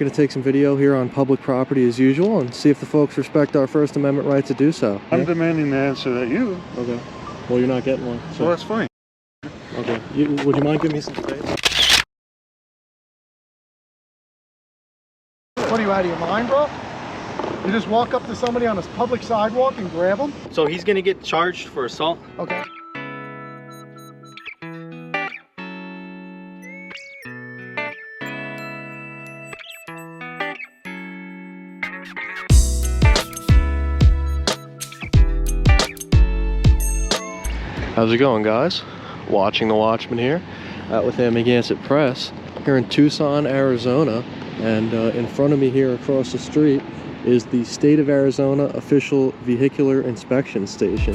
going to take some video here on public property as usual and see if the folks respect our First Amendment right to do so. I'm demanding the answer that you. Okay. Well, you're not getting one. So. Well, that's fine. Okay. Would you mind giving me some space? What are you, out of your mind, bro? You just walk up to somebody on a public sidewalk and grab them? So he's gonna get charged for assault? Okay. How's it going, guys? Watching the Watchman here, out with Amagansett Press, here in Tucson, Arizona, and in front of me here across the street is the State of Arizona official vehicular inspection station.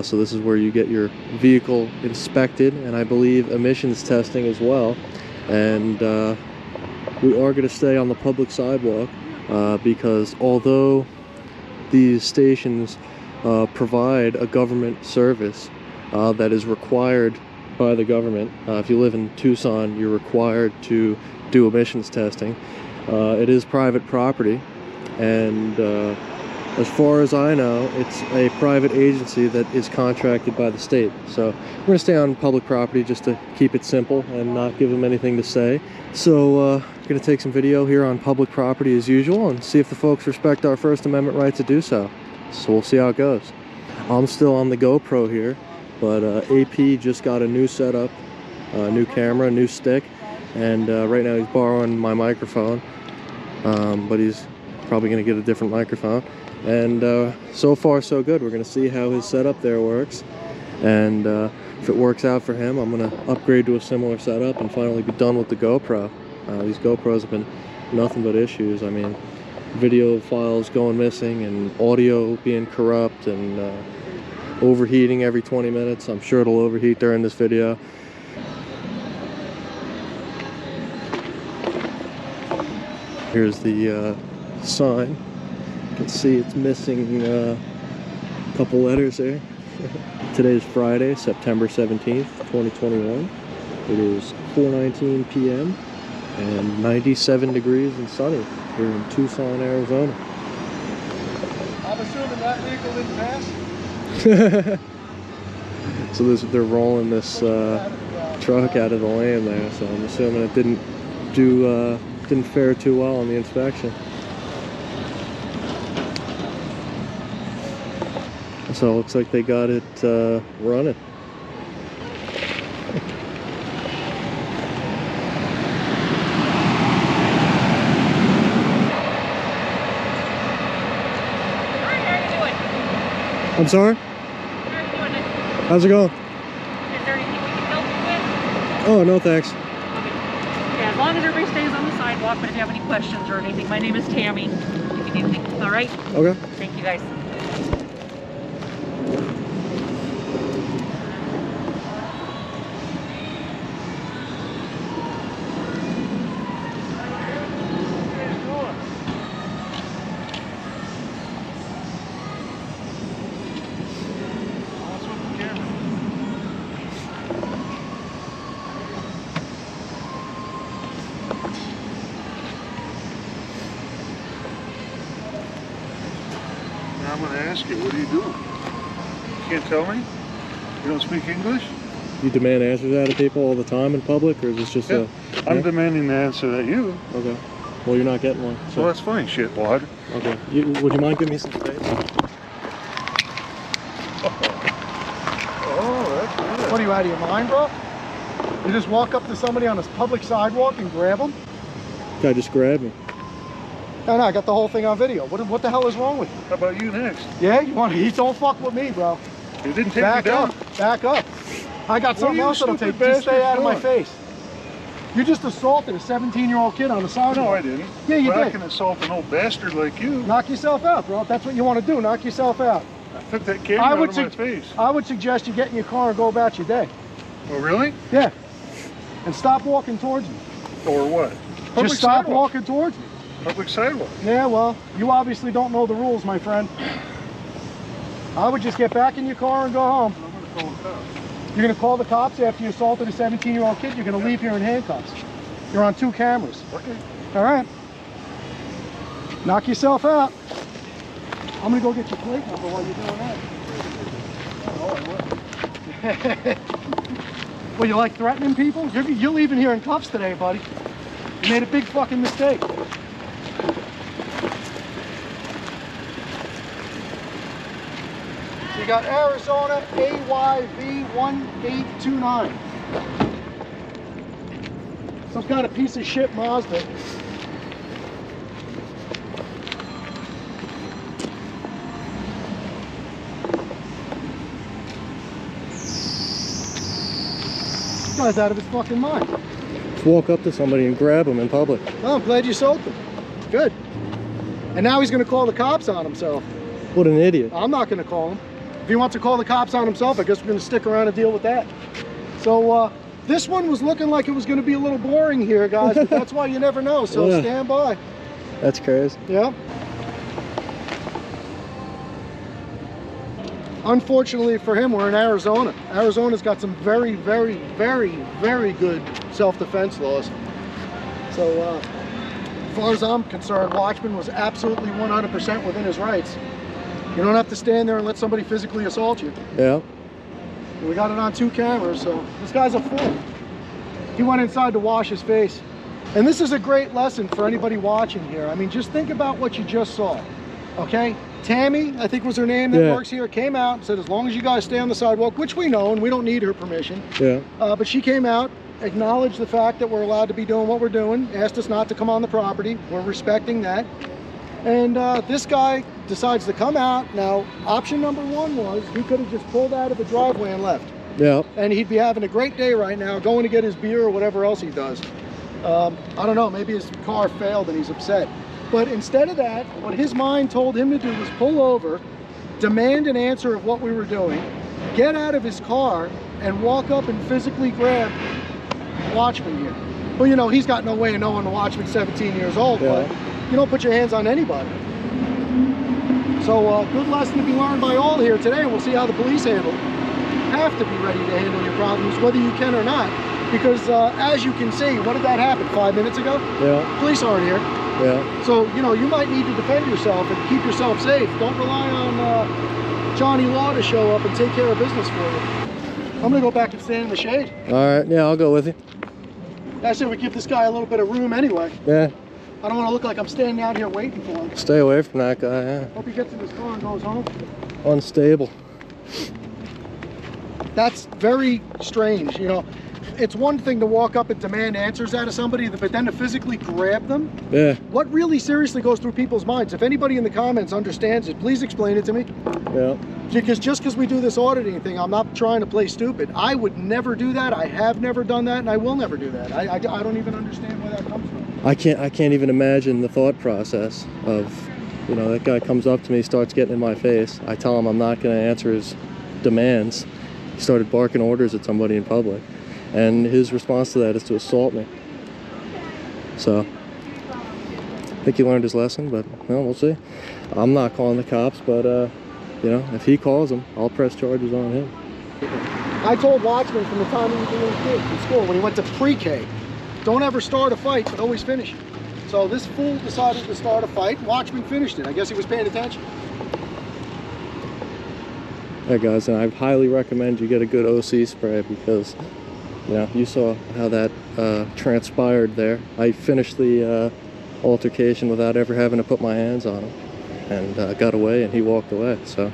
So this is where you get your vehicle inspected, and I believe emissions testing as well. And we are going to stay on the public sidewalk because although these stations provide a government service that is required by the government, if you live in Tucson, you're required to do emissions testing. It is private property, and as far as I know, it's a private agency that is contracted by the state. So we're going to stay on public property just to keep it simple and not give them anything to say. So we're going to take some video here on public property as usual and see if the folks respect our First Amendment right to do so. So we'll see how it goes. I'm still on the GoPro here, but AP just got a new setup, new camera, new stick, and right now he's borrowing my microphone, but he's probably going to get a different microphone. And so far so good. We're going to see how his setup there works, and if it works out for him, I'm going to upgrade to a similar setup and finally be done with the GoPro. These GoPros have been nothing but issues. I mean, video files going missing and audio being corrupt and overheating every 20 minutes. I'm sure it'll overheat during this video. Here's the sign. You can see it's missing a couple letters there. Today is Friday, September 17th, 2021. It is 4:19 p.m. and 97 degrees and sunny here in Tucson, Arizona. I'm assuming that vehicle didn't pass? So they're rolling this truck out of the lane there, so I'm assuming it didn't fare too well on the inspection. So it looks like they got it running. Hi, how are you doing? I'm sorry? How are you doing? How's it going? Is there anything we can help you with? Oh, no thanks. Okay. Yeah, as long as everybody stays on the sidewalk, but if you have any questions or anything, my name is Tammy. If you need anything, all right? Okay. Thank you, guys. I'm going to ask you, what are you doing? You can't tell me? You don't speak English? You demand answers out of people all the time in public, or is this just a... I'm demanding the answer that you. Okay. Well, you're not getting one. So. Well, that's fine, shitwad. Okay. Would you mind giving me some space? Oh, that's good. What are you, out of your mind, bro? You just walk up to somebody on a public sidewalk and grab them? Guy just grabbed me. No, I got the whole thing on video. What the hell is wrong with you? How about you next? Yeah, you don't fuck with me, bro. You didn't take Back me down. Back up. I got something else that'll take. Just stay out of my face. You just assaulted a 17-year-old kid on the sidewalk. No, I didn't. Yeah, you but did. I can assault an old bastard like you. Knock yourself out, bro. If that's what you want to do, knock yourself out. I took that camera out of my face. I would suggest you get in your car and go about your day. Oh, really? Yeah. And stop walking towards me. Or what? Public Just stop sidewalk. walking towards me. Public sidewalk. Yeah, well, you obviously don't know the rules, my friend. I would just get back in your car and go home. I'm gonna call the cops. You're gonna call the cops after you assaulted a 17-year-old kid. You're gonna leave here in handcuffs. You're on 2 cameras. Okay. All right. Knock yourself out. I'm gonna go get your plate number while you're doing that. Well, you like threatening people? You're leaving here in cuffs today, buddy. You made a big fucking mistake. So you got Arizona AYV1829. Some kind of piece of shit Mazda. This guy's out of his fucking mind. Just walk up to somebody and grab them in public. Oh, I'm glad you sold them. Good. And now he's going to call the cops on himself. What an idiot. I'm not going to call him. If he wants to call the cops on himself, I guess we're going to stick around and deal with that. So this one was looking like it was going to be a little boring here, guys, but that's why you never know. So Yeah. stand by. That's crazy. Yeah. Unfortunately for him, we're in Arizona. Arizona's got some very, very, very, very good self-defense laws. So as far as I'm concerned, Watchman was absolutely 100% within his rights. You don't have to stand there and let somebody physically assault you. Yeah. We got it on 2 cameras, so this guy's a fool. He went inside to wash his face. And this is a great lesson for anybody watching here. I mean, just think about what you just saw, okay? Tammy, I think was her name, that works here, came out and said, as long as you guys stay on the sidewalk, which we know, and we don't need her permission. Yeah. But she came out, acknowledged the fact that we're allowed to be doing what we're doing, asked us not to come on the property. We're respecting that. And this guy decides to come out. Now, option number 1 was he could have just pulled out of the driveway and left. Yeah. And he'd be having a great day right now, going to get his beer or whatever else he does. I don't know, maybe his car failed and he's upset. But instead of that, what his mind told him to do was pull over, demand an answer of what we were doing, get out of his car, and walk up and physically grab Watchman here. Well, you know, he's got no way of knowing the Watchman's 17 years old, but you don't put your hands on anybody. So good lesson to be learned by all here today, and we'll see how the police handle it. You have to be ready to handle your problems, whether you can or not, because as you can see, what did that happen 5 minutes ago? Yeah. Police aren't here. Yeah. So, you know, you might need to defend yourself and keep yourself safe. Don't rely on Johnny Law to show up and take care of business for you. I'm going to go back and stand in the shade. All right. Yeah, I'll go with you. I said we give this guy a little bit of room anyway. Yeah. I don't want to look like I'm standing out here waiting for him. Stay away from that guy. Yeah. Hope he gets in his car and goes home. Unstable. That's very strange, you know. It's one thing to walk up and demand answers out of somebody, but then to physically grab them? Yeah. What really seriously goes through people's minds? If anybody in the comments understands it, please explain it to me. Yeah. Because just because we do this auditing thing, I'm not trying to play stupid. I would never do that. I have never done that, and I will never do that. I don't even understand where that comes from. I can't even imagine the thought process of, you know, that guy comes up to me, starts getting in my face. I tell him I'm not going to answer his demands. He started barking orders at somebody in public. And his response to that is to assault me. So, I think he learned his lesson, but, well, we'll see. I'm not calling the cops, but, you know, if he calls them, I'll press charges on him. I told Watchman from the time he was a little kid in school, when he went to pre-K, don't ever start a fight, but always finish it. So this fool decided to start a fight, and Watchman finished it. I guess he was paying attention. Yeah, guys, and I highly recommend you get a good OC spray because, you know, you saw how that transpired there. I finished the altercation without ever having to put my hands on him, and got away, and he walked away. So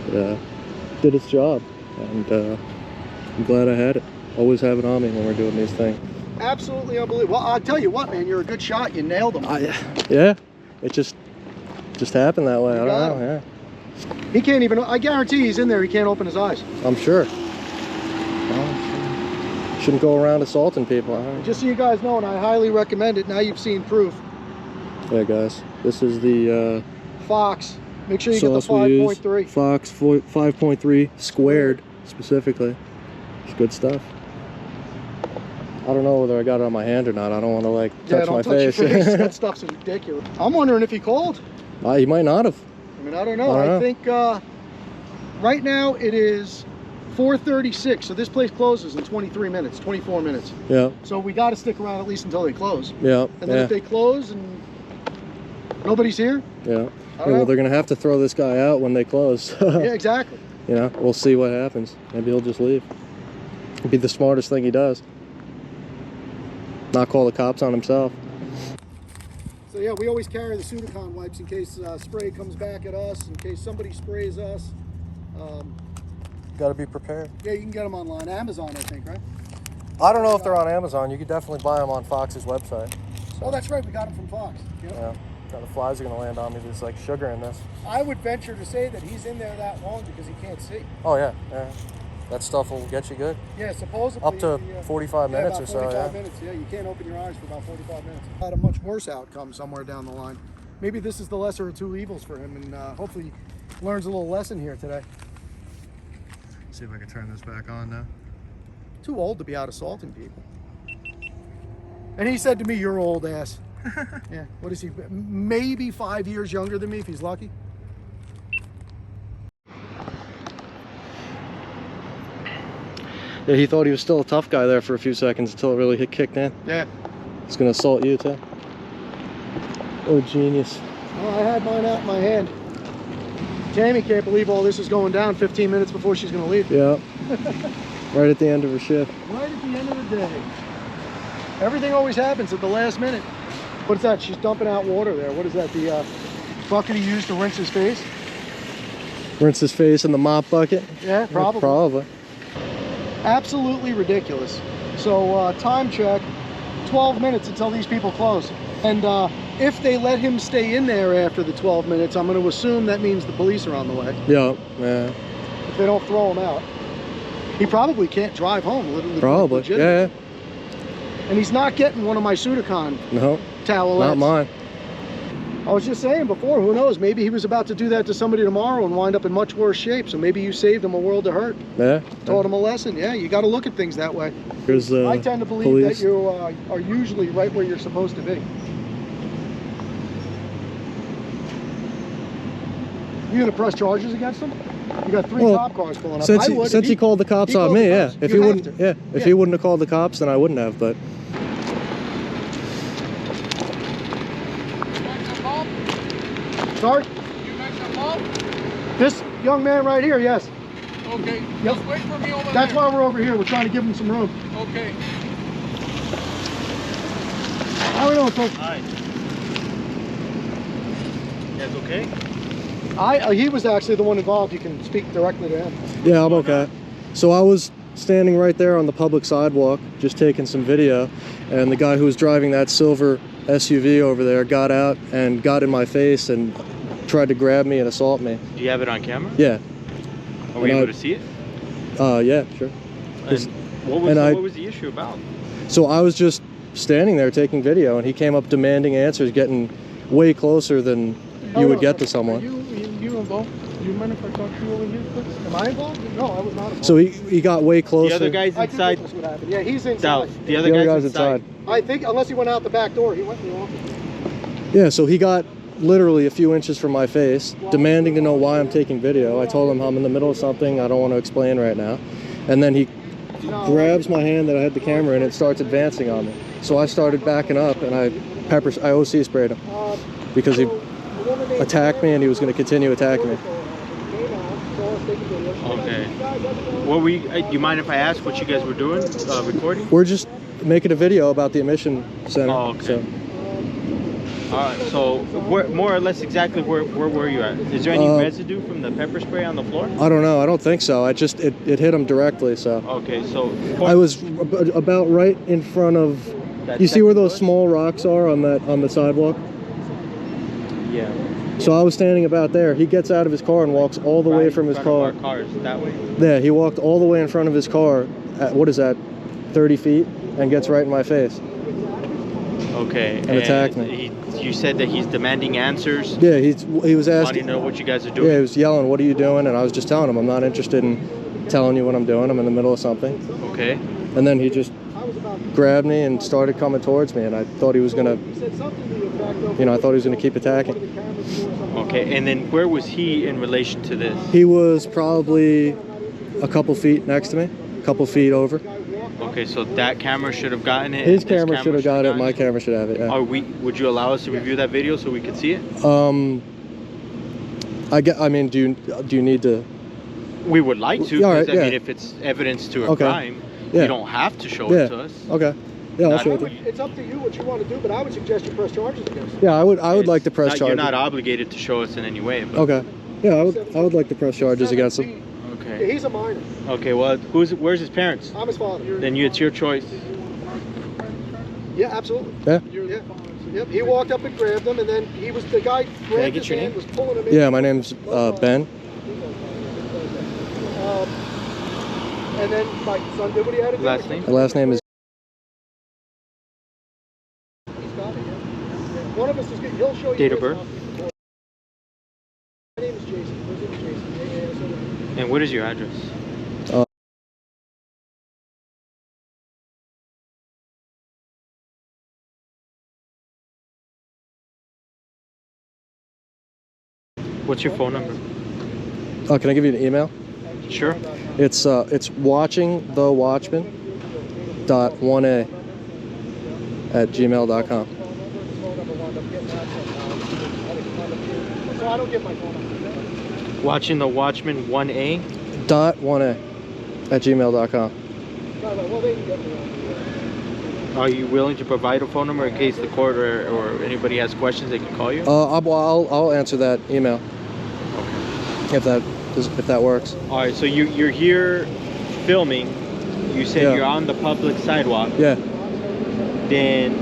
it did its job, and I'm glad I had it. Always have it on me when we're doing these things. Absolutely unbelievable. Well, I'll tell you what, man, you're a good shot. You nailed him. Yeah, it just happened that way. I don't know. Yeah. He can't even, I guarantee he's in there, he can't open his eyes. I'm sure. Well, shouldn't go around assaulting people. Huh? Just so you guys know, and I highly recommend it, now you've seen proof. Yeah, guys, this is the Fox. Make sure you get the sauce we use. 5.3. Fox 5.3 squared specifically. It's good stuff. I don't know whether I got it on my hand or not. I don't want to like Yeah, touch don't my touch face. your face. That stuff's ridiculous. I'm wondering if he called. He might not have. I mean, I don't know. I think right now it is 4:36, so this place closes in 23 minutes, 24 minutes. Yeah. So we got to stick around at least until they close. Yeah. And then if they close and nobody's here, yeah. Well, they're gonna have to throw this guy out when they close. yeah, exactly. You know, we'll see what happens. Maybe he'll just leave. It'd be the smartest thing he does. Not call the cops on himself. So yeah, we always carry the Sudicon wipes in case spray comes back at us, in case somebody sprays us. Got to be prepared. Yeah, you can get them online. Amazon, I think, right? I don't know if they're on Amazon. You could definitely buy them on Fox's website. So, Oh, that's right. We got them from Fox. Yep. yeah. Now the flies are going to land on me. There's like sugar in this. I would venture to say that he's in there that long because he can't see. Oh, yeah. Yeah. That stuff will get you good. Yeah, supposedly. Up to 45 minutes about or so, 45 yeah. minutes, yeah. You can't open your eyes for about 45 minutes. Had a much worse outcome somewhere down the line. Maybe this is the lesser of two evils for him, and hopefully he learns a little lesson here today. See if I can turn this back on now. Too old to be out assaulting people. And he said to me, "You're old ass." Yeah, what is he? Maybe 5 years younger than me if he's lucky. Yeah, he thought he was still a tough guy there for a few seconds until it really kicked in. Yeah. He's gonna assault you too. Oh, genius. Well, I had mine out in my hand. Tammy can't believe all this is going down 15 minutes before she's gonna leave. Yeah. Right at the end of her shift. Right at the end of the day. Everything always happens at the last minute. What's that? She's dumping out water there. What is that? The bucket he used to rinse his face? Rinse his face in the mop bucket? Yeah, probably. Probably. Absolutely ridiculous. So time check, 12 minutes until these people close. And if they let him stay in there after the 12 minutes, I'm going to assume that means the police are on the way. Yeah, yeah. If they don't throw him out. He probably can't drive home. Literally. Probably, yeah. And he's not getting one of my Sudicon No, towelettes. not mine. I was just saying before, who knows? Maybe he was about to do that to somebody tomorrow and wind up in much worse shape. So maybe you saved him a world of hurt. Yeah. Taught him a lesson. Yeah, you got to look at things that way. Here's, I tend to believe police. that you are usually right where you're supposed to be. You gonna press charges against him? You got 3 cop cars pulling up. Since he called the cops on me, yeah. If he wouldn't, if he wouldn't have called the cops, then I wouldn't have. But sorry? You mentioned Mo? This young man right here, yes. Okay. Yep. Just wait for me over That's there. why we're over here. We're trying to give him some room. Okay. How are we doing, folks? Hi. You guys okay? He was actually the one involved. You can speak directly to him. yeah, I'm okay. So I was standing right there on the public sidewalk, just taking some video, and the guy who was driving that silver SUV over there got out and got in my face and tried to grab me and assault me. Do you have it on camera? Yeah. Are we And able to see it? Yeah, sure. And what was the issue about? So I was just standing there taking video, and he came up demanding answers, getting way closer than you would get to someone. Are you involved? Do you mind if I talk to you over here, please? Am I involved? No, I was not involved. So he got way closer. The other guy's I think inside. this would happen. Yeah, he's inside. Dauz, the The other other guy's guy's inside. I think, unless he went out the back door, he went in the office. Yeah, so he got literally a few inches from my face, demanding to know why I'm taking video. I told him I'm in the middle of something I don't want to explain right now. And then he grabs my hand that I had the camera in and starts advancing on me. So I started backing up, and I OC sprayed him because he attacked me and he was going to continue attacking me. Okay. What were you, do you mind if I ask what you guys were doing? Recording? We're just making a video about the admission center. Oh, okay. So, Alright, so more or less exactly where were you at? Is there any residue from the pepper spray on the floor? I don't know. I don't think so. It hit him directly. So Okay, so I was about right in front of. that You see where second those door? small rocks are on the sidewalk? Yeah. So I was standing about there. He gets out of his car and walks all the way Right from in his front of car. our cars, that way. Yeah, he walked all the way in front of his car at, what is that, 30 feet, and gets right in my face. Okay. And attacked me. You said that he's demanding answers. Yeah, he was Wanting asking. to know what you guys are doing. Yeah, he was yelling, "What are you doing?" And I was just telling him I'm not interested in telling you what I'm doing. I'm in the middle of something. Okay. And then he just grabbed me and started coming towards me, and I thought he was gonna, He said something to the effect of, you know, I thought he was gonna keep attacking. one of the cameras for something. Okay, and then where was he in relation to this? He was probably a couple feet next to me, a couple feet over. Okay, so that camera should have gotten it. His and this camera should have got it. gotten My camera should have it. Yeah. Would you allow us to review that video so we could see it? I mean, do you need to? We would like to. Yeah, all 'Cause, right, I mean, yeah. if it's evidence to a Okay. crime, Yeah. you don't have to show Yeah. it to us. Okay. Yeah, I'll Not show I it. would- It's up to you what you want to do, but I would suggest you press charges against him. Yeah, I would like to press You're charges. not obligated to show us in any way. But, Okay. Yeah, I would like to press charges against him. Yeah, Okay. he's a minor. Okay. Well, where's his parents? I'm his father. Then it's your choice. Yeah, absolutely. Yeah. Yeah. Yep. He walked up and grabbed him, and then the guy grabbed get his your hand, name? was pulling him in. Yeah, my name's Ben. And then my son did what he had to do. Last name? My last name is. He's got it, yeah. One of us is good. He'll show you. Date of his birth? office. My name is Jason. His name is Jason. Yeah. And what is your address? What's your phone number? Oh, can I give you an email? Sure. It's watchingthewatchman.1a@gmail.com. So I don't get my phone number. Watching the Watchman 1A. .1a@gmail.com. Well, they can get me on. Are you willing to provide a phone number in case the court or anybody has questions? They can call you. I'll answer that email if that works. All right. So you're here filming. You said Yeah. you're on the public sidewalk. Yeah. Then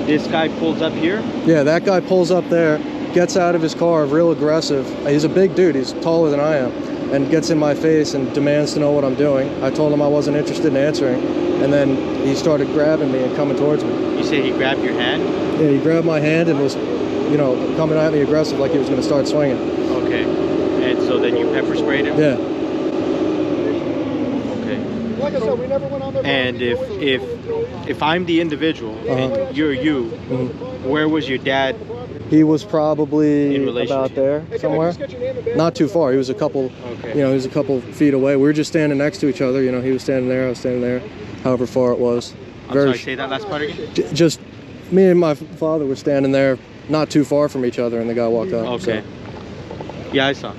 this guy pulls up here. Yeah, that guy pulls up there, gets out of his car, real aggressive. He's a big dude, he's taller than I am, and gets in my face and demands to know what I'm doing. I told him I wasn't interested in answering, and then he started grabbing me and coming towards me. You say he grabbed your hand. Yeah, he grabbed my hand and was, you know, coming at me aggressive like he was going to start swinging. Okay. And so then you pepper sprayed him. Yeah. Okay. Like I said, we never went on there. And if I'm the individual and you're you, where was your dad? He was probably In relation about to- there somewhere. Not too far. He was a couple, Okay. you know, he was a couple feet away. We were just standing next to each other. You know, he was standing there, I was standing there, however far it was. I'm sorry, say that last part again. Just me and my father were standing there, not too far from each other, and the guy walked up. Okay. Yeah, I saw.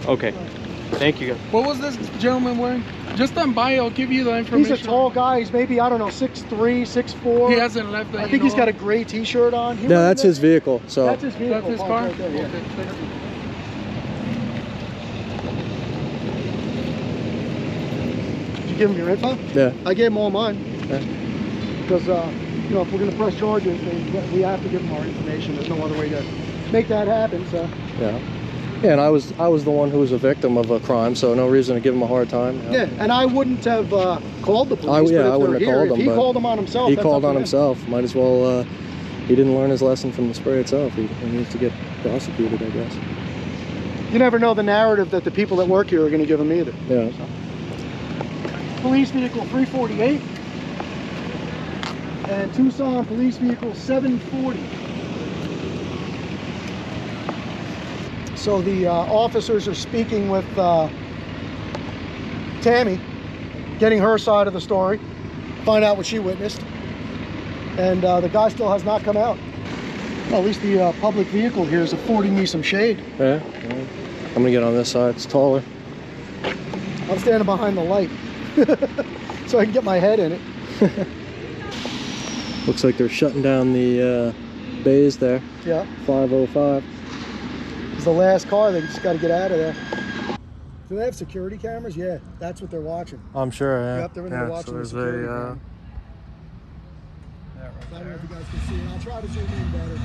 Okay. Thank you, guys. What was this gentleman wearing? Just stand by, I'll give you the information. He's a tall guy. He's maybe, I don't know, 6'3", 6'4". He hasn't left. I think he's got a gray T-shirt on. Yeah, that's his vehicle. So That's his vehicle. That's his parked car. right there, yeah. Okay, thank you. Did you give him your info? yeah, I gave him all mine. Yeah. Because, you know, if we're going to press charges, we have to give them our information. There's no other way to make that happen, so. yeah, yeah. And I was the one who was a victim of a crime, so no reason to give him a hard time. You know? Yeah, and I wouldn't have called the police. Yeah, but if I wouldn't they're have called here, them, If he but called them on himself. He that's called up on to him. himself. Might as well. He didn't learn his lesson from the spray itself. He needs to get prosecuted, I guess. You never know the narrative that the people that work here are going to give him either. Yeah. Police vehicle 348 and Tucson police vehicle 740. So the officers are speaking with Tammy, getting her side of the story, find out what she witnessed, and the guy still has not come out. Well, at least the public vehicle here is affording me some shade. Yeah. I'm gonna get on this side. It's taller. I'm standing behind the light so I can get my head in it. Looks like they're shutting down the bays there. Yeah. 505. It's the last car. They just got to get out of there. Do they have security cameras? Yeah, that's what they're watching. I'm sure. Yeah. Yep, they're in there watching so the there's security a. camera. I don't know if you guys can see it. I'll try to zoom in better.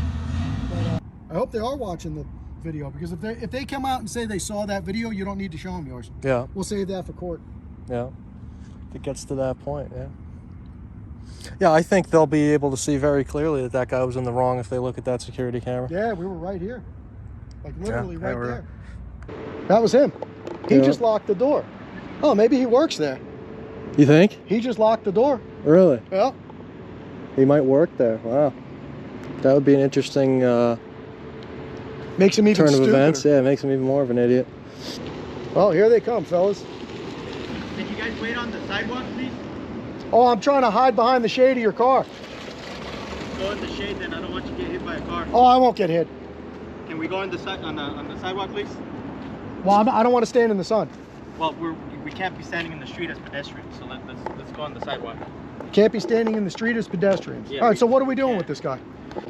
But I hope they are watching the video, because if they come out and say they saw that video, you don't need to show them yours. Yeah. We'll save that for court. Yeah. If it gets to that point, yeah. Yeah, I think they'll be able to see very clearly that that guy was in the wrong if they look at that security camera. Yeah, we were right here. Like literally Yeah, right we're- there. That was him. He Yeah. just locked the door. Oh, maybe he works there. You think? He just locked the door. Really? Yeah. He might work there. Wow. That would be an interesting Makes him even turn of stupider. events. Yeah, it makes him even more of an idiot. Well, here they come, fellas. Can you guys wait on the sidewalk, please? Oh, I'm trying to hide behind the shade of your car. Go in the shade, then I don't want you to get hit by a car. Oh, I won't get hit. Can we go on the sidewalk, please? Well, I don't want to stand in the sun. Well, we can't be standing in the street as pedestrians, so let's go on the sidewalk. Can't be standing in the street as pedestrians. Yeah, All right, so what are we doing with this guy?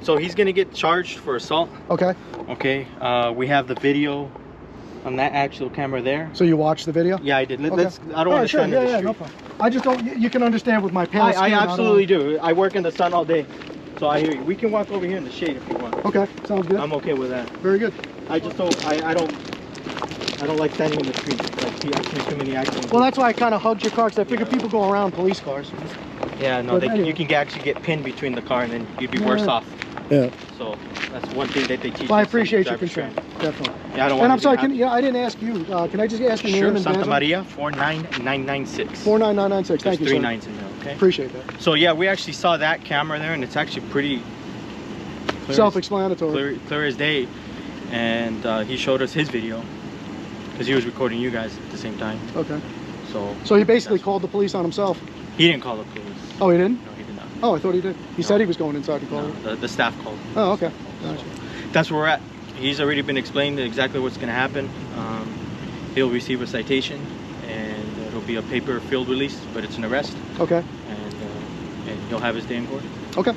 So he's gonna get charged for assault. Okay. Okay. We have the video on that actual camera there. So you watched the video? Yeah, I did. Okay. Let's. I don't All want right, to sure. stand in the Yeah, street. no problem. I just don't. You can understand with my pale skin. I don't absolutely do. I work in the sun all day, so I hear you. We can walk over here in the shade if you want. Okay, sounds good. I'm okay with that. Very good. I just don't. I don't like standing in the street. Like, I see too many accidents. Well, that's why I kind of hugged your car, because I figured people go around police cars. Yeah, no, But anyway. you can actually get pinned between the car, and then you'd be worse off. Yeah. So that's one thing that they teach. Well, I us in appreciate your driver's concern, training. definitely. Yeah, I don't want. And I'm sorry, anything I didn't ask you. Can I just ask your Sure, name and Santa badge? Maria 49996. 49996. Thank you, There's sir. 3 9s in there. Okay. Appreciate that. So yeah, we actually saw that camera there, and it's actually pretty clear Self-explanatory. clear as day. And he showed us his video because he was recording you guys at the same time. Okay. So he basically called the police on himself. he didn't call the police. Oh, he didn't? No, he did not. Oh, I thought he did. He No. said he was going inside to call. No, the staff called. Oh, okay. Gotcha. That's where we're at. He's already been explained exactly what's going to happen. He'll receive a citation, and it'll be a paper field release, but it's an arrest, Okay. and he'll have his day in court. Okay.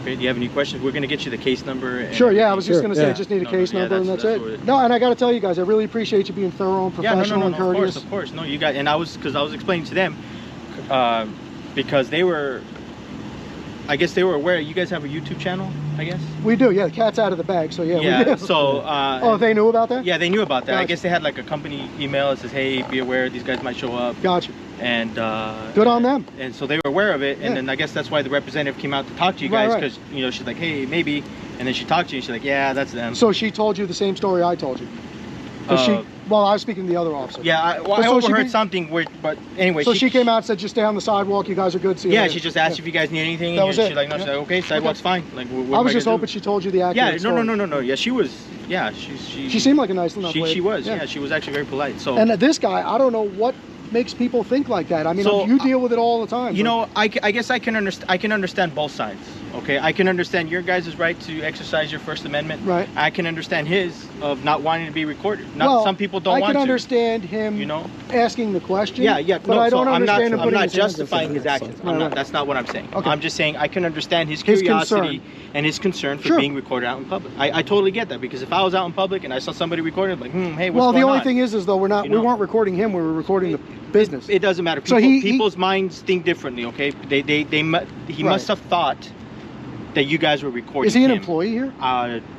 Okay. Do you have any questions? We're going to get you the case number. And Sure, yeah, I was just Sure, going to say, yeah. I just need a No, case yeah, number and that's that's it. what it- No, and I got to tell you guys, I really appreciate you being thorough and professional and of courteous. course. No, you guys, and I was explaining to them because they were, I guess they were aware. You guys have a YouTube channel, I guess. We do, yeah, the cat's out of the bag, so yeah, we Yeah. do. So. Oh, they knew about that? Yeah, they knew about that. I Gotcha. guess they had like a company email that says, "Hey, be aware, these guys might show up." Gotcha. And Good on them. And so they were aware of it, and Yeah. then I guess that's why the representative came out to talk to you Right, guys, right. because you know she's like, "Hey, maybe," and then she talked to you, and she's like, "Yeah, that's them." So she told you the same story I told you? 'Cause well, I was speaking to the other officer. Yeah, I But so she overheard be- something weird, but anyway. So she came out and said, just stay on the sidewalk, you guys are good, see you Yeah, later. she just asked if you guys need anything. That and was she's it. like, no, she's Yeah. like, okay, sidewalk's fine. Like, what I am was just gonna hoping do? she told you the accurate Yeah, story. no. Yeah, she was. Yeah, she. She seemed like a nice enough She lady. was. Yeah, she was actually very polite. So. And this guy, I don't know what makes people think like that. I mean, So, you deal with it all the time. You but- know, I guess I can understand both sides. Okay, I can understand your guys' right to exercise your First Amendment. Right. I can understand his of not wanting to be recorded. Well, Some people don't I want can to. understand him You know. asking the question. Yeah, yeah. But no, I so don't I'm understand him not. I'm putting not his hands up. justifying his actions. Right, right. That's not what I'm saying. Okay. I'm just saying I can understand his His curiosity concern. and his concern for Sure. being recorded out in public. I totally get that, because if I was out in public and I saw somebody recording, I'm like, hey, what's Well, going the only on? thing is though, You know? we weren't recording him, we were recording the business. It doesn't matter. So People, he- people's minds think differently. Okay, he Right. must have thought that you guys were recording. Is he an him. employee here?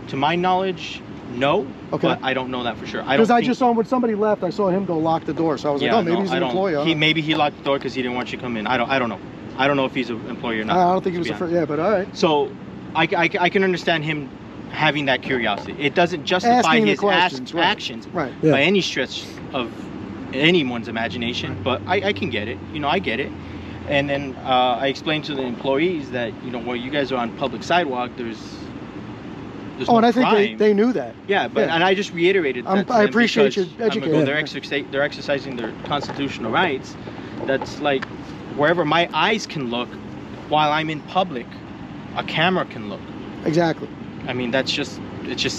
To my knowledge, no. Okay. But I don't know that for sure. Because I just saw when somebody left, I saw him go lock the door. So I was like, oh, maybe he's an employee. I don't know. Maybe he locked the door because he didn't want you to come in. I don't know. I don't know if he's an employee or not. I don't think he was to the be first. Yeah, but all right. So I can understand him having that curiosity. It doesn't justify Asking the his questions, right. actions Right. Yeah. by any stretch of anyone's imagination, but I can get it. You know, I get it. And then I explained to the employees that, you know, while you guys are on public sidewalk, there's Oh, no and I think crime. they knew that. Yeah, but Yeah. and I just reiterated that. to I them appreciate because you educating. they're exercising their constitutional rights. That's like wherever my eyes can look, while I'm in public, a camera can look. Exactly. I mean, it's just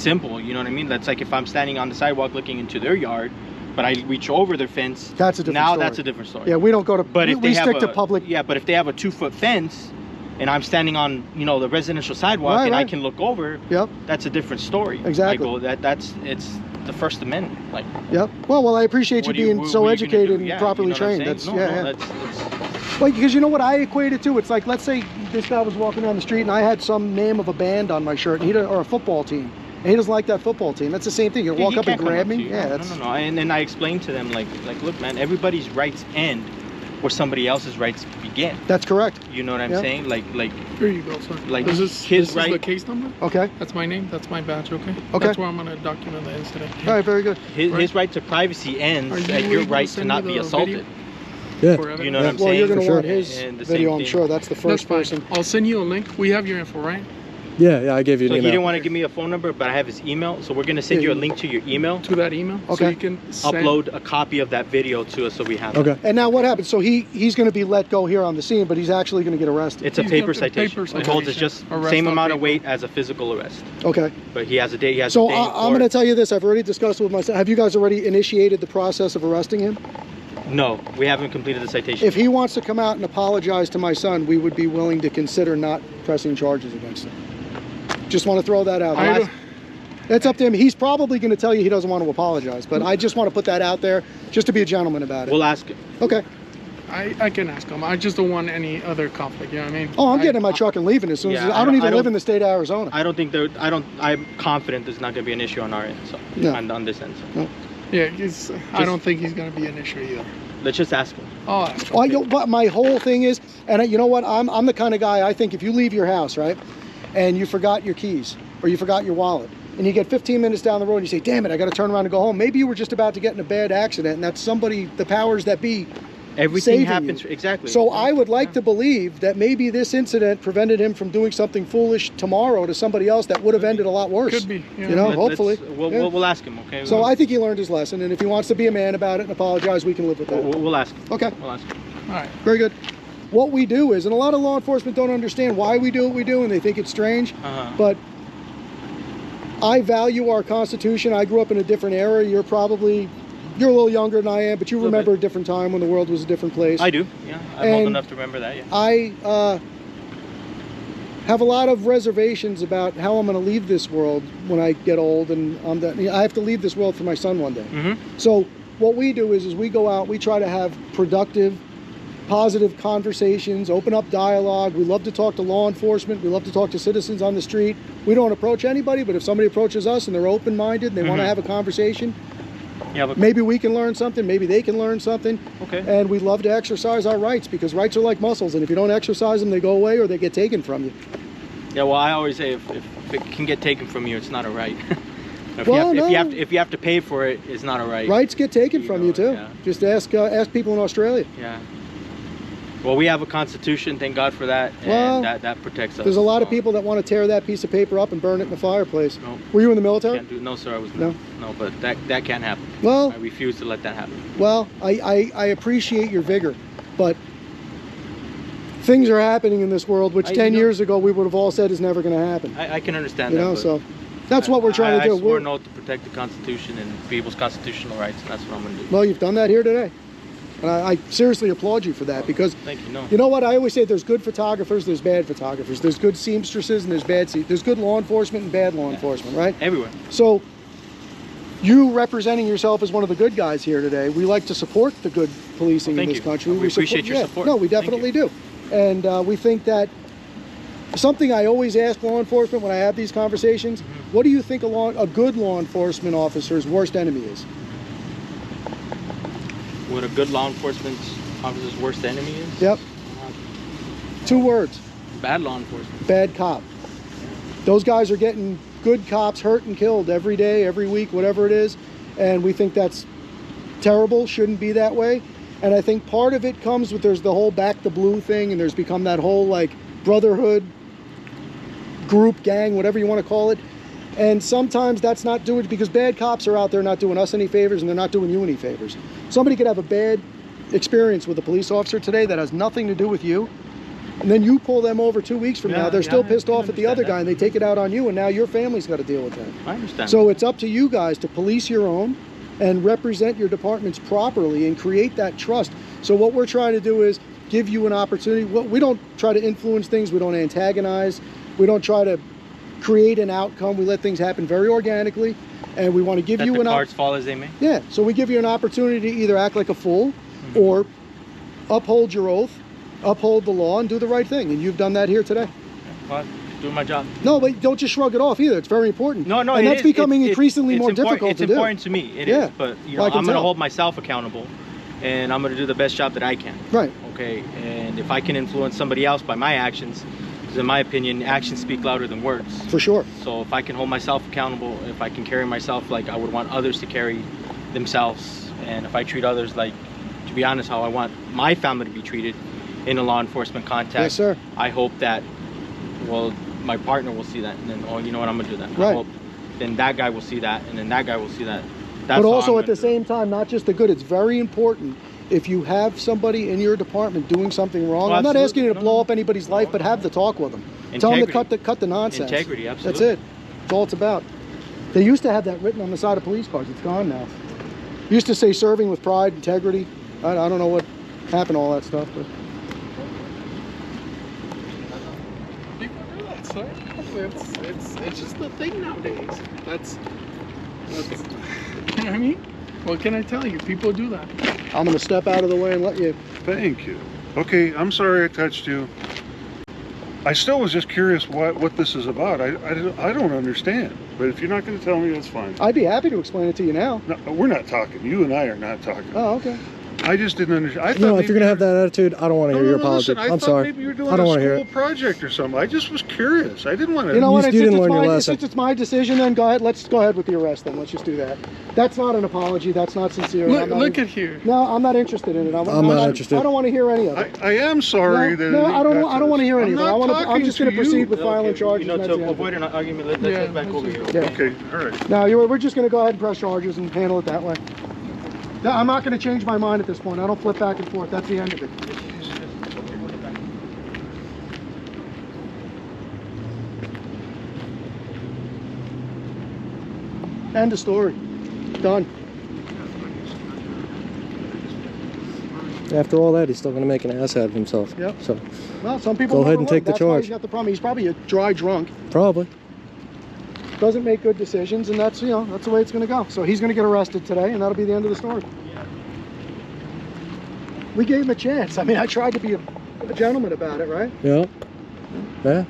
simple. You know what I mean? That's like if I'm standing on the sidewalk looking into their yard, but I reach over their fence. That's a different now story. that's a different story. Yeah, we don't go to. But if we they have stick to public. Yeah, but if they have a 2-foot fence, and I'm standing on, you know, the residential sidewalk, Right, and I right. can look over, Yep. that's a different story. Exactly. I go, it's the First Amendment. Like, Yep. Well, I appreciate you what do being what so are you gonna educated do? and Yeah, properly you know what I'm trained. saying? That's No, yeah. Well, because you know what I equate it to? It's like, let's say this guy was walking down the street and I had some name of a band on my shirt, and or a football team, and he doesn't like that football team. That's the same thing. You Yeah, walk he up and can't come grab up to me. you. Yeah, No, that's no. And then I explained to them, like, look, man, everybody's rights end where somebody else's rights begin. that's correct. You know what I'm Yeah. saying? Like, Here you go, sir. Like, this is his this is the right- case number. Okay. That's my name. That's my badge. Okay. Okay. That's where I'm gonna document the incident. All right. Very good. his Right. right to privacy ends Are you at your able to right to send not me be the assaulted. video? Yeah. for evidence. You know what I'm Well, saying? you're going to For want sure. his And the video, same I'm thing. sure. That's the That's first fine. person. I'll send you a link. We have your info, right? Yeah, I gave you So an he email. didn't want to give me a phone number, but I have his email. So we're gonna send you a link to your email. To that email. So Okay. you can send, Upload a copy of that video to us, so we have. Okay. It. And now what happens? So he's going to be let go here on the scene, but he's actually going to get arrested. It's a He's paper got the citation. paper It holds it's citation. just Arrest same on amount of paper. weight as a physical arrest, Okay. but he has a day. He has So a day in I'm going to court. tell you this. I've already discussed it with myself. Have you guys already initiated the process of arresting him? No, we haven't completed the citation. If he wants to come out and apologize to my son, we would be willing to consider not pressing charges against him. Just want to throw that out. I don't- That's up to him. He's probably going to tell you he doesn't want to apologize, but I just want to put that out there just to be a gentleman about it. We'll ask him. Okay. I can ask him. I just don't want any other conflict. You know what I mean? Oh, I'm getting in my truck and leaving as soon as Yeah, I don't even I live don't- in the state of Arizona. I don't think there. I'm confident there's not going to be an issue on our end. So No. on this end. So. Yeah, I don't think he's gonna be an issue either. Let's just ask him. I'll ask him. Well, but my whole thing is, and you know what? I'm the kind of guy, I think if you leave your house, right, and you forgot your keys or you forgot your wallet, and you get 15 minutes down the road and you say, damn it, I got to turn around and go home. Maybe you were just about to get in a bad accident, and that's somebody, the powers that be, Everything saving happens you. exactly. So I would like to believe that maybe this incident prevented him from doing something foolish tomorrow to somebody else that would have ended a lot worse. Could be. Yeah. You know, Let's- hopefully. We'll, Yeah. we'll ask him. Okay. So I think he learned his lesson, and if he wants to be a man about it and apologize, we can live with that. We'll ask him. Okay, We'll ask him. All right. very good. What we do is, and a lot of law enforcement don't understand why we do what we do, and they think it's strange, but I value our Constitution. I grew up in a different era. You're a little younger than I am, but you Little remember bit. a different time when the world was a different place. I do. Yeah. I'm old And enough to remember that. Yeah. I have a lot of reservations about how I'm going to leave this world when I get old, and I have to leave this world for my son one day. Mm-hmm. So what we do is we go out, we try to have productive, positive conversations, open up dialogue. We love to talk to law enforcement. We love to talk to citizens on the street. We don't approach anybody, but if somebody approaches us and they're open-minded and they want to have a conversation, Yeah. But, maybe we can learn something, maybe they can learn something. okay. And we love to exercise our rights, because rights are like muscles, and if you don't exercise them, they go away or they get taken from you. Yeah. Well, I always say if it can get taken from you, it's not a right. if, Well, if you have to pay for it, it's not a right. Rights get taken You from know, you too. yeah. Just ask people in Australia. Yeah. Well, we have a constitution, thank God for that, and Well, that protects us. There's a lot of So, people that want to tear that piece of paper up and burn it in the fireplace. No. Were you in the military? Can't do, no, sir, I was No? not. No, but that can't happen. Well, I refuse to let that happen. well, I appreciate your vigor, but things are happening in this world which 10 years ago we would have all said is never going to happen. I can understand You that. know, but so that's what we're trying to do. I swore We're- an oath to protect the Constitution and people's constitutional rights, and that's what I'm going to do. Well, you've done that here today. And I seriously applaud you for that, because Thank you. No. you know what? I always say there's good photographers, there's bad photographers. There's good seamstresses and there's good law enforcement and bad law enforcement, right? Everywhere. So you representing yourself as one of the good guys here today, we like to support the good policing Well, in thank this you. country. We appreciate your yeah, support. No, we Thank definitely do. And we think that something I always ask law enforcement when I have these conversations, what do you think a good law enforcement officer's worst enemy is? What a good law enforcement officer's worst enemy is? Yep. 2 words: Bad law enforcement. bad cop. Those guys are getting good cops hurt and killed every day, every week, whatever it is. And we think that's terrible, shouldn't be that way. And I think part of it comes with, there's the whole back the blue thing, and there's become that whole like brotherhood, group, gang, whatever you want to call it. And sometimes that's not doing, because bad cops are out there not doing us any favors, and they're not doing you any favors. Somebody could have a bad experience with a police officer today that has nothing to do with you, and then you pull them over 2 weeks from now, they're still pissed off at the other guy, and they take it out on you, and now your family's got to deal with that. I understand. So it's up to you guys to police your own and represent your departments properly and create that trust. So what we're trying to do is give you an opportunity. We don't try to influence things. We don't antagonize. We don't try to create an outcome. We let things happen very organically, and we want to give Let you the an cards fall as they may. yeah. So we give you an opportunity to either act like a fool or uphold your oath, uphold the law, and do the right thing. And you've done that here today. Well, doing my job. No, but don't just shrug it off either. It's very important. No, and it that's is. becoming It's increasingly more important. difficult to do. It's important to me. It is. Yeah. But you Well, know, I can I'm going to tell. hold myself accountable, and I'm going to do the best job that I can. Right. Okay. And if I can influence somebody else by my actions, because in my opinion, actions speak louder than words. For sure. So if I can hold myself accountable, if I can carry myself like I would want others to carry themselves, and if I treat others like be honest, how I want my family to be treated in a law enforcement contact. Yes, sir. I hope that, well, my partner will see that, and then, oh, you know what, I'm gonna do that. Right. I hope then that guy will see that, and then that guy will see that. That's But how also I'm at the gonna do it. same time, not just the good, it's very important if you have somebody in your department doing something wrong. Well, I'm not asking you to absolutely. blow No, up anybody's life, but have the talk with them. Integrity. Tell them to cut the nonsense. Integrity, absolutely. That's it. That's all it's about. They used to have that written on the side of police cars. It's gone now. Used to say serving with pride, integrity. I don't know what happened to all that stuff, but People do that, sir. It's just a thing nowadays. That's you know what I mean? What can I tell you? People do that. I'm going to step out of the way and let you. Thank you. Okay, I'm sorry I touched you. I still was just curious what this is about. I don't understand. But if you're not going to tell me, that's fine. I'd be happy to explain it to you now. No, we're not talking. You and I are not talking. Oh, okay. I just didn't understand. I thought You know, if maybe you're gonna have that attitude, I don't want to hear your apology. listen, I I'm thought sorry. maybe you were doing I don't a want to hear school it. project or something. I just was curious. I didn't want to. You know what? You didn't Since learn your lesson. Since it's my decision, then go ahead. Let's go ahead with the arrest. Then let's just do that. That's not an apology. That's not sincere. Look, I'm not look even- at here. No, I'm not interested in it. I'm not interested. I don't want to hear any of it. I am sorry that. No, I don't want to hear any of it. I'm just going to proceed with Okay, filing charges. You know, and that's the to end of avoid it. an argument, let's Yeah, get back over here. Yeah. Okay, all right. No, we're just going to go ahead and press charges and handle it that way. No, I'm not going to change my mind at this point. I don't flip back and forth. That's the end of it. End of story. Done. After all that, he's still gonna make an ass out of himself. Yep. So Well, some people Go never ahead and learn. take the That's why charge. He's got the problem. He's probably a dry drunk. probably. Doesn't make good decisions, and that's that's the way it's going to go. So he's going to get arrested today, and that'll be the end of the story. We gave him a chance. I mean, I tried to be a gentleman about it, right? Yeah. Yeah.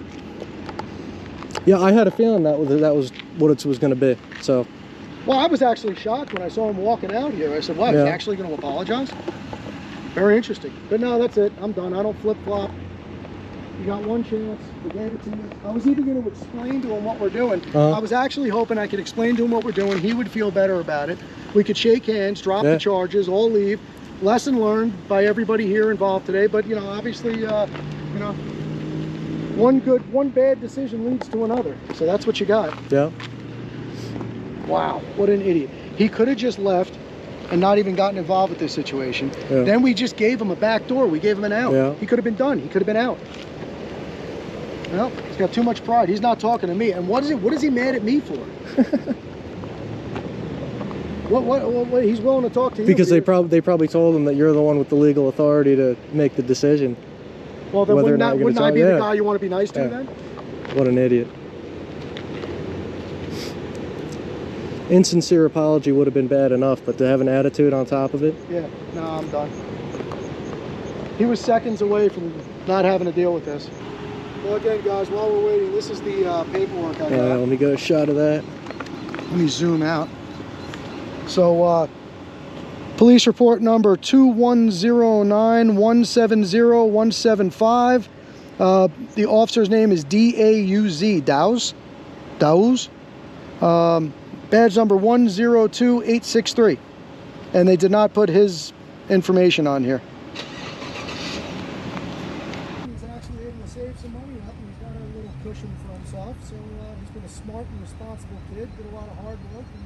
Yeah, I had a feeling that was what it was gonna be. So Well, I was actually shocked when I saw him walking out here. I said, "Wow, Yeah. he's actually going to apologize?" Very interesting. But no, that's it. I'm done. I don't flip flop. You got one chance. We gave it to you. I was even going to explain to him what we're doing. I was actually hoping I could explain to him what we're doing. He would feel better about it. We could shake hands, drop Yeah. the charges, all leave. Lesson learned by everybody here involved today. But obviously, one bad decision leads to another. So that's what you got. yeah. Wow, what an idiot. He could have just left and not even gotten involved with this situation. Yeah. Then we just gave him a back door. We gave him an out. Yeah. He could have been done. He could have been out. Well, he's got too much pride. He's not talking to me. And what is he mad at me for? What he's willing to talk to you. Because they Peter. probably told him that you're the one with the legal authority to make the decision. Well, then whether or wouldn't, not that, you're wouldn't gonna I be talk- the yeah. guy you want to be nice to Yeah. then? What an idiot. Insincere apology would have been bad enough, but to have an attitude on top of it. Yeah, no, I'm done. He was seconds away from not having to deal with this. Well, again, guys, while we're waiting, this is the paperwork I got. Let me get a shot of that. Let me zoom out. So, police report number 2109170175. The officer's name is D-A-U-Z, Dauz. Dauz. Badge number 102863. And they did not put his information on here. He's actually able to save some money up, and he's got a little cushion for himself. So he's been a smart and responsible kid, did a lot of hard work, and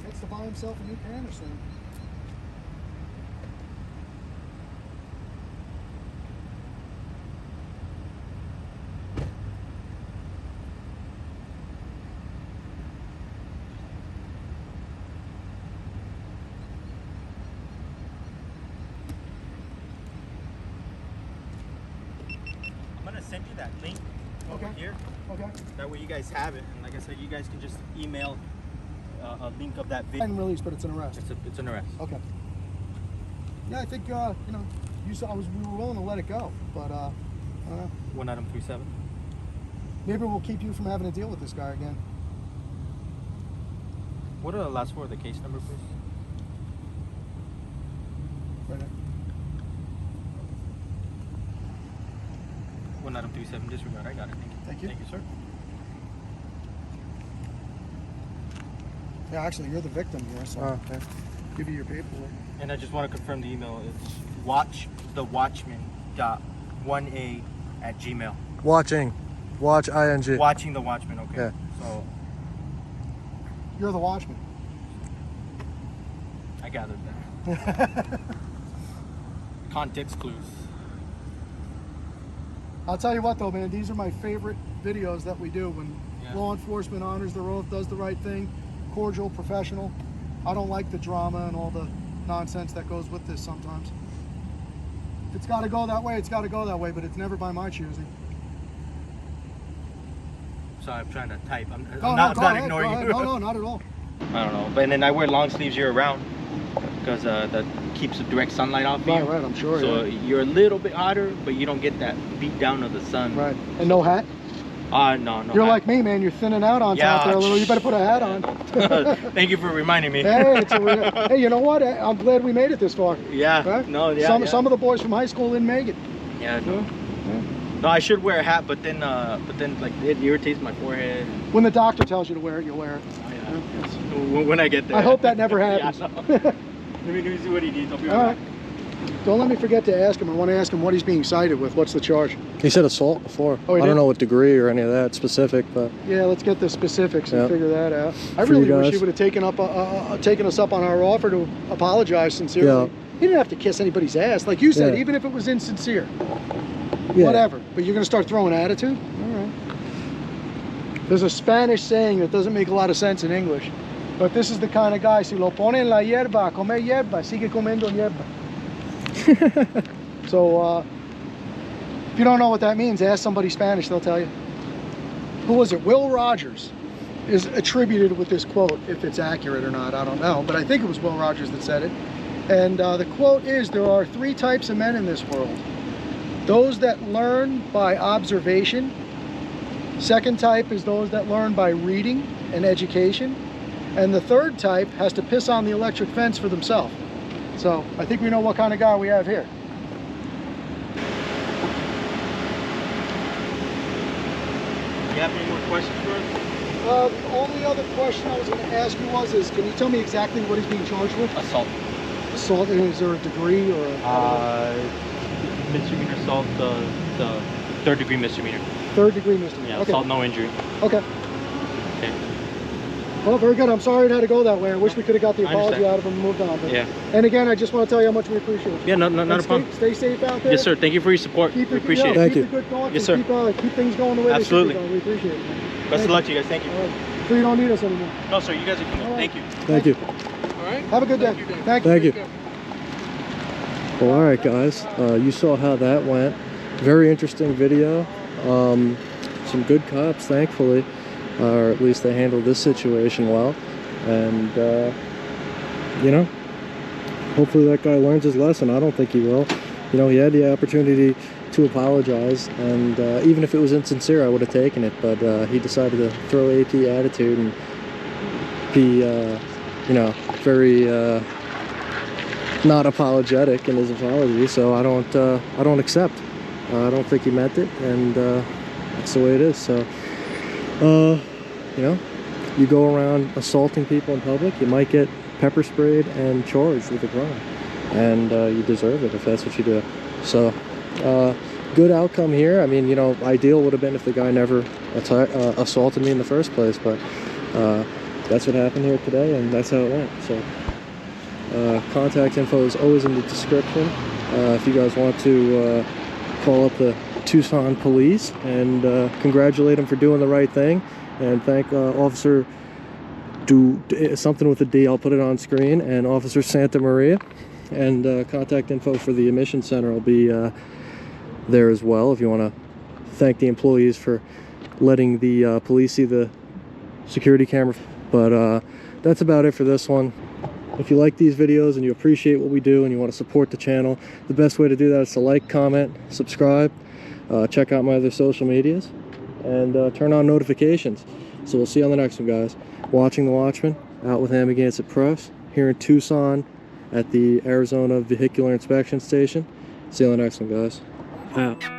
gets to buy himself a new camera soon. I'm gonna send you that link over Okay. here. Okay. That way you guys have it, and like I said, you guys can just email a link of that video. And release, but it's an arrest. It's an arrest. Okay. Yeah, I think you saw we were willing to let it go, but I don't know. 1 item 37. Maybe we'll keep you from having to deal with this guy again. What are the last four of the case number, please? Right now. 1 item 37. Disregard. I got it. Thank you. Thank you. Thank you, sir. Yeah, actually, you're the victim here, so Okay. give you your paperwork. And I just want to confirm the email. It's watchthewatchman.1a@gmail. Watching. Watch ing. Watching the Watchman. Okay. Yeah. So You're the watchman. I gathered that. Context clues. I'll tell you what though, man, these are my favorite videos that we do when law enforcement honors their oath, does the right thing, cordial, professional. I don't like the drama and all the nonsense that goes with this sometimes. If it's got to go that way, it's got to go that way, but it's never by my choosing. Sorry, I'm trying to type. I'm No, not go ahead, ignoring go ahead. you. No, not at all. I don't know. And then I wear long sleeves year round because that keeps the direct sunlight off you. Right, I'm sure. So you're a little bit hotter, but you don't get that beat down of the sun. Right. And no hat? No. You're hat. like me, man. You're thinning out on top there a little. You better put a hat on. Thank you for reminding me. Hey, hey, you know what? I'm glad we made it this far. Yeah. Right? No, yeah. Some of the boys from high school didn't make it. Yeah, no. No, I should wear a hat, but then like it irritates my forehead. When the doctor tells you to wear it, you wear it. Oh, yeah. When I get there. I hope that never happens. Yeah, let me see what he needs. I'll be All right back. Don't let me forget to ask him. I want to ask him what he's being cited with. What's the charge? He said assault before. Oh, he I don't did? know what degree or any of that specific, but Yeah, let's get the specifics and Yeah. figure that out. I For you really wish guys. he would have taken us up on our offer to apologize sincerely. Yeah. He didn't have to kiss anybody's ass, like you said, Yeah. even if it was insincere. yeah. Whatever. But you're going to start throwing attitude? All right. There's a Spanish saying that doesn't make a lot of sense in English. But this is the kind of guy, si lo pone en la hierba, come hierba, sigue comiendo hierba. So, if you don't know what that means, ask somebody Spanish, they'll tell you. Who was it? Will Rogers is attributed with this quote. If it's accurate or not, I don't know. But I think it was Will Rogers that said it. And the quote is, there are 3 types of men in this world. Those that learn by observation. Second type is those that learn by reading and education. And the third type has to piss on the electric fence for themselves. So I think we know what kind of guy we have here. Do you have any more questions for us? The only other question I was going to ask you is can you tell me exactly what he's being charged with? Assault. Assault, and is there a degree or Misdemeanor assault, the 3rd degree misdemeanor. 3rd degree misdemeanor? Yeah, Okay. assault, no injury. Okay. Okay. Well, very good. I'm sorry it had to go that way. I wish we could have got the I apology understand. out of him and moved on. But, Yeah. And again, I just want to tell you how much we appreciate you. Yeah, not a And problem. Stay safe out there. Yes, sir. Thank you for your support. Keep We it, appreciate Thank keep you. it good going. Yes, and sir. Keep things going the way Absolutely. they should be going. We appreciate it. Man. Best of luck to you guys. Thank you. All right. So you don't need us anymore. No, sir. You guys are cool. All right. Thank you. Thank you. All right. Have a good day. Thank you. Thank you. Well, all right, guys. You saw how that went. Very interesting video. Some good cops, thankfully, or at least they handled this situation well. And you know, hopefully that guy learns his lesson. I don't think he will. You know, he had the opportunity to apologize, and even if it was insincere, I would have taken it. But he decided to throw AP attitude and be, you know, very not apologetic in his apology. So I don't accept. I don't think he meant it, and that's the way it is. So, you know, you go around assaulting people in public, you might get pepper sprayed and charged with a crime, and you deserve it if that's what you do. So, good outcome here. I mean, you know, ideal would have been if the guy never assaulted me in the first place, but that's what happened here today, and that's how it went. So, contact info is always in the description. If you guys want to call up the Tucson police and congratulate them for doing the right thing, and thank Officer something with a D, I'll put it on screen, and Officer Santa Maria, and contact info for the admission center will be there as well if you want to thank the employees for letting the police see the security camera. But that's about it for this one. If you like these videos and you appreciate what we do and you want to support the channel, the best way to do that is to like, comment, subscribe, check out my other social medias, and turn on notifications. So we'll see you on the next one, guys. Watching the Watchman, out with Amagansett Press, here in Tucson at the Arizona Vehicular Inspection Station. See you on the next one, guys. Out.